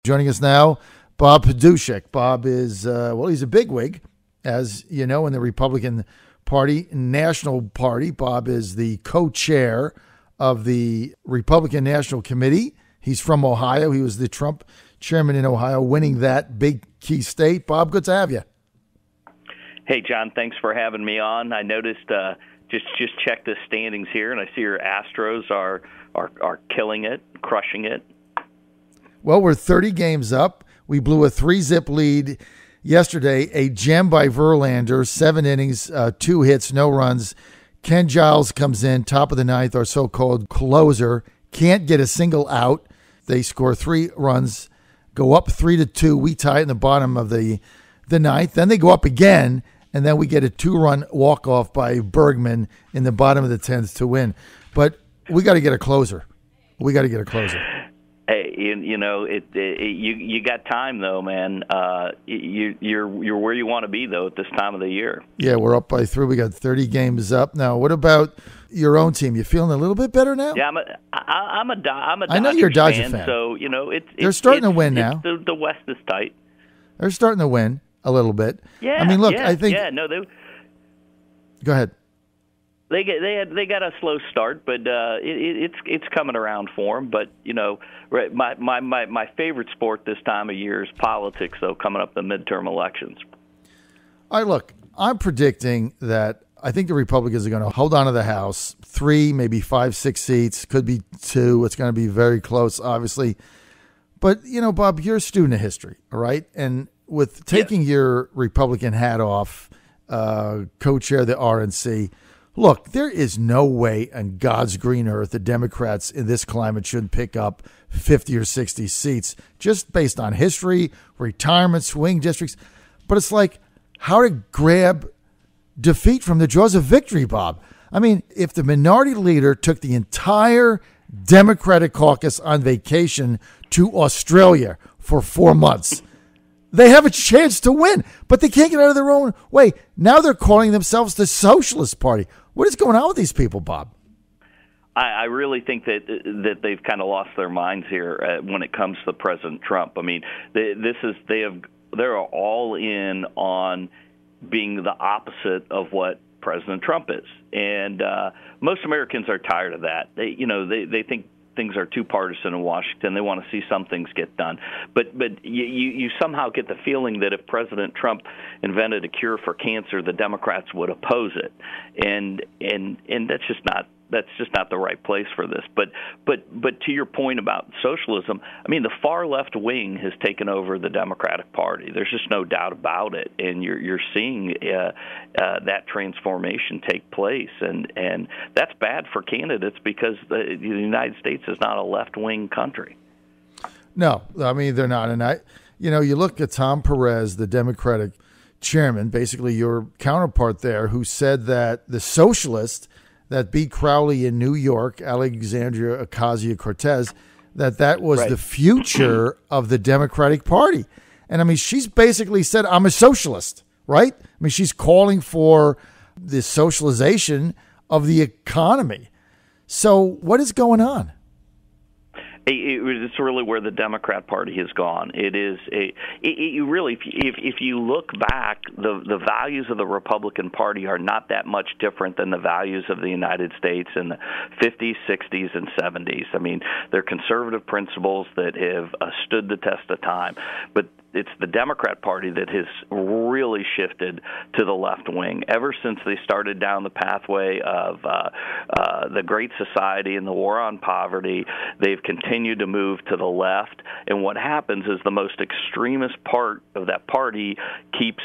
Joining us now, Bob Paduchik. Bob is, he's a bigwig, as you know, in the Republican Party, National Party. Bob is the co-chair of the Republican National Committee. He's from Ohio. He was the Trump chairman in Ohio, winning that big key state. Bob, good to have you. Hey, John, thanks for having me on. I noticed, just check the standings here, and I see your Astros are killing it, crushing it. Well, we're 30 games up. We blew a 3-zip lead yesterday, a gem by Verlander, 7 innings, 2 hits, no runs. Ken Giles comes in, top of the ninth, our so-called closer, can't get a single out. They score 3 runs, go up 3-2. We tie it in the bottom of the ninth. Then they go up again, and then we get a 2-run walk-off by Bergman in the bottom of the 10th to win. But we got to get a closer. Hey, you got time though, man. You're where you want to be though at this time of the year. Yeah, we're up by 3. We got 30 games up now. What about your own team? You feeling a little bit better now? Yeah, I'm a Dodgers I know you're a Dodger fan. So they're starting to win now. The West is tight. They're starting to win a little bit. Yeah. I mean, look, yeah, I think. Yeah. No, Go ahead. They got a slow start, but it's coming around for them. But my favorite sport this time of year is politics. Though coming up the midterm elections. All right, look, I'm predicting that I think the Republicans are going to hold on to the House, 3, maybe 5, 6 seats, could be 2. It's going to be very close, obviously. But Bob, you're a student of history, all right, and with taking your Republican hat off, co-chair of the RNC. Look, there is no way on God's green earth the Democrats in this climate should pick up 50 or 60 seats just based on history, retirement, swing districts. But it's like how to grab defeat from the jaws of victory, Bob. I mean, if the minority leader took the entire Democratic caucus on vacation to Australia for 4 months, they have a chance to win, but they can't get out of their own way. Now they're calling themselves the Socialist Party. What is going on with these people, Bob? I really think that they've kind of lost their minds here when it comes to President Trump. I mean, they're all in on being the opposite of what President Trump is, and most Americans are tired of that. They think things are too partisan in Washington. They want to see some things get done. But you somehow get the feeling that if President Trump invented a cure for cancer, the Democrats would oppose it. And that's just not the right place for this. But to your point about socialism, I mean, the far left wing has taken over the Democratic Party. There's just no doubt about it, and you're seeing that transformation take place, and that's bad for candidates because the United States is not a left wing country. No, I mean they're not, and you look at Tom Perez, the Democratic chairman, basically your counterpart there, who said that the socialist that beat Crowley in New York, Alexandria Ocasio-Cortez, that was the future of the Democratic Party. And, I mean, she's basically said, I'm a socialist, right? I mean, she's calling for the socialization of the economy. So what is going on? It's really where the Democrat Party has gone. It is really, if you look back, the values of the Republican Party are not that much different than the values of the United States in the 50s, 60s, and 70s. I mean, they're conservative principles that have stood the test of time. But it's the Democrat Party that has really shifted to the left wing ever since they started down the pathway of the Great Society and the war on poverty. They've continued to move to the left, and what happens is the most extremist part of that party keeps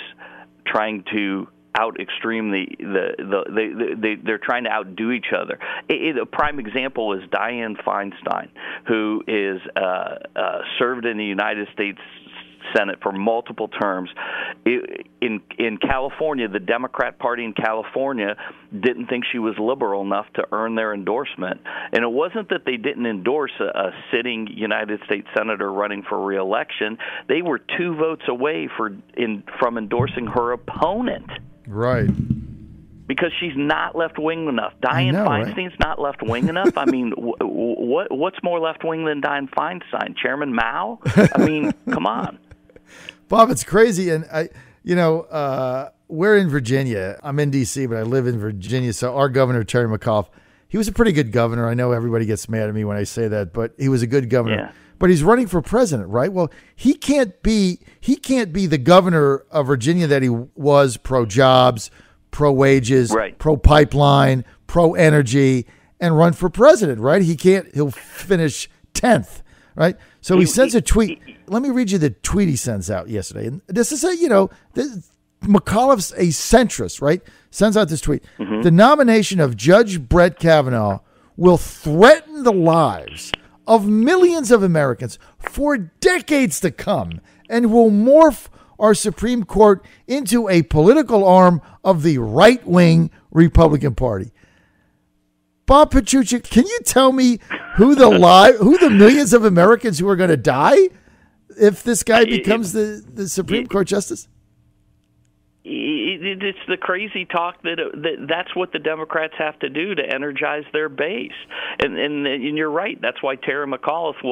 trying to out-extreme they're trying to outdo each other. A prime example is Dianne Feinstein, who is served in the United States Senate for multiple terms. In California, the Democrat Party in California didn't think she was liberal enough to earn their endorsement. And it wasn't that they didn't endorse a sitting United States Senator running for re-election. They were 2 votes away from endorsing her opponent. Right. because she's not left-wing enough. Dianne Feinstein's not left-wing enough. I mean, what's more left-wing than Dianne Feinstein? Chairman Mao? I mean, come on. Bob, it's crazy. And, we're in Virginia. I'm in D.C., but I live in Virginia. So our governor, Terry McAuliffe, he was a pretty good governor. I know everybody gets mad at me when I say that, but he was a good governor. Yeah. But he's running for president, right? Well, he can't be the governor of Virginia that he was pro-jobs, pro-wages, right, pro-pipeline, pro-energy, and run for president, right? He'll finish 10th, right? So he sends a tweet. Let me read you the tweet he sends out yesterday. And this is McAuliffe's a centrist, right? Sends out this tweet. Mm-hmm. The nomination of Judge Brett Kavanaugh will threaten the lives of millions of Americans for decades to come and will morph our Supreme Court into a political arm of the right-wing Republican Party. Bob Paduchik, can you tell me who the millions of Americans who are going to die if this guy becomes the Supreme Court justice? It's the crazy talk that's what the Democrats have to do to energize their base, and you're right. That's why Terry McAuliffe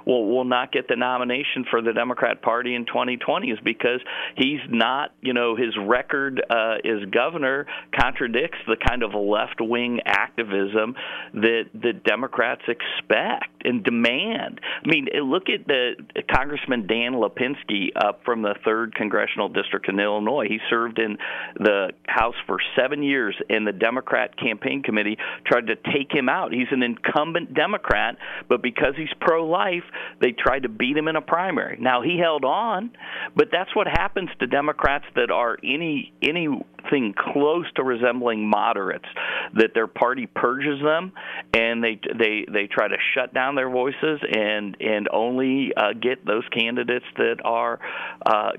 will not get the nomination for the Democrat Party in 2020, is because he's not. His record as governor contradicts the kind of left-wing activism that the Democrats expect and demand. I mean, look at the Congressman Dan Lipinski up from the 3rd Congressional District in Illinois. He served in the House for 7 years, and the Democrat campaign committee tried to take him out. He's an incumbent Democrat, but because he's pro-life, they tried to beat him in a primary. Now, he held on, but that's what happens to Democrats that are anything close to resembling moderates, that their party purges them, and they try to shut down their voices and only get those candidates that are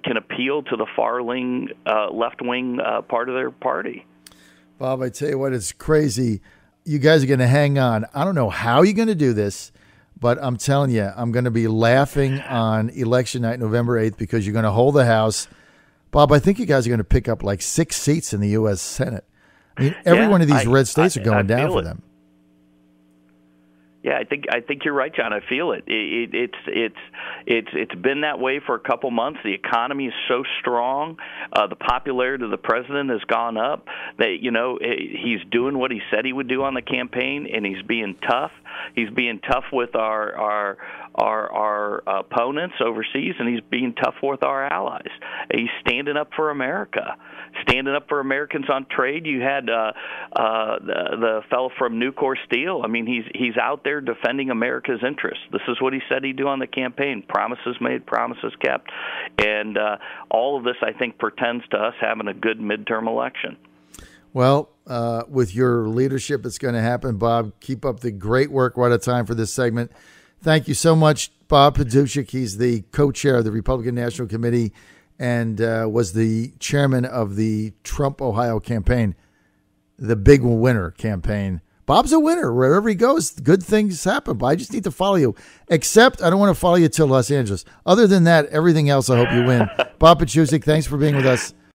can appeal to the far-wing left-wing part of their party. Bob, I tell you what, it's crazy. You guys are going to hang on. I don't know how you're going to do this, but I'm telling you, I'm going to be laughing on election night, November 8th, because you're going to hold the House. Bob, I think you guys are going to pick up like 6 seats in the U.S. Senate. I mean, every one of these red states are going down for them. Yeah, I think you're right, John. I feel it. It's been that way for a couple months. The economy is so strong. The popularity of the president has gone up. He's doing what he said he would do on the campaign, and he's being tough. He's being tough with our opponents overseas, and he's being tough with our allies. He's standing up for America, standing up for Americans on trade. You had the fellow from Nucor Steel. I mean, he's out there defending America's interests. This is what he said he'd do on the campaign. Promises made, promises kept. And all of this, I think, portends to us having a good midterm election. Well, with your leadership, it's going to happen, Bob. Keep up the great work. We're out of time for this segment. Thank you so much, Bob Paduchik. He's the co-chair of the Republican National Committee and was the chairman of the Trump Ohio campaign, the big winner campaign. Bob's a winner. Wherever he goes, good things happen. But I just need to follow you. Except I don't want to follow you till Los Angeles. Other than that, everything else, I hope you win. Bob Paduchik, thanks for being with us.